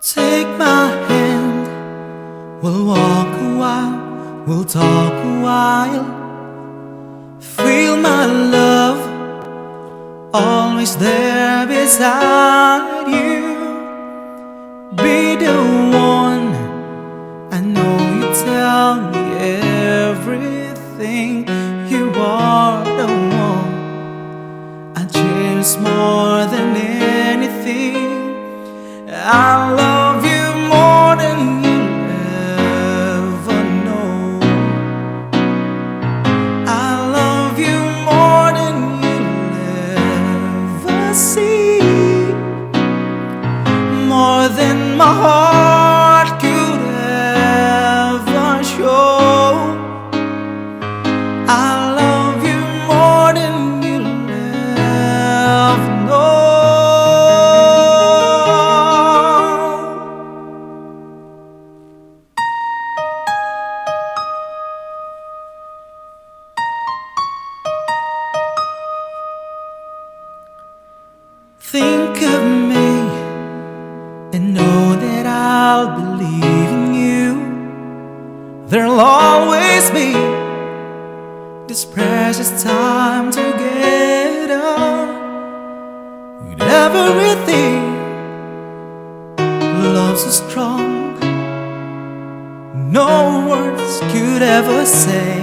Take my hand, we'll walk a while, we'll talk a while. Feel my love, always there beside you. Be the one, I know you tell me everything. You are the one I cherish more than anything. I love you more than you'll ever know. I love you more than you'll ever see, more than my heart could ever show. I love you more than you'll ever know. Think of me and know that I'll believe in you. There'll always be this precious time together. With everything, love so strong, no words could ever say.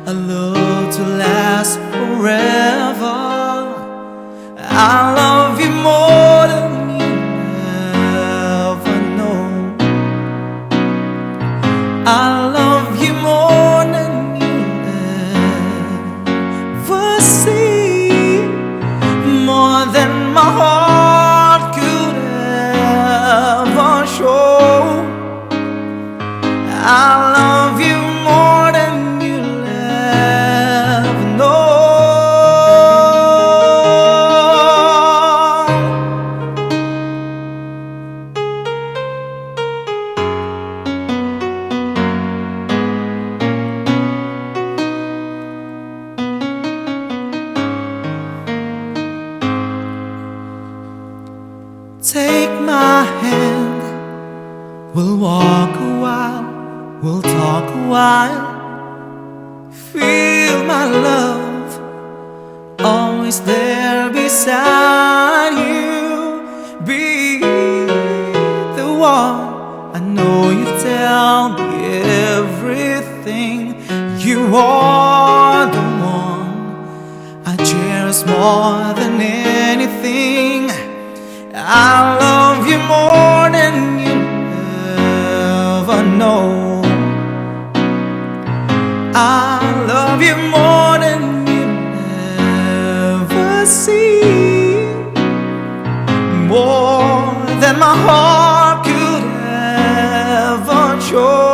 A love to last forever. I love you more than you ever know. I love you more than you ever see, more than my heart could ever show. I love you more than you'll ever know. Take my hand, we'll walk a while, we'll talk a while. Feel my love, always there beside you. Be the one, I know you tell me everything. You are the one I cherish more than anything. I love you more than you ever know. I love you more than you ever see, more than my heart could ever show.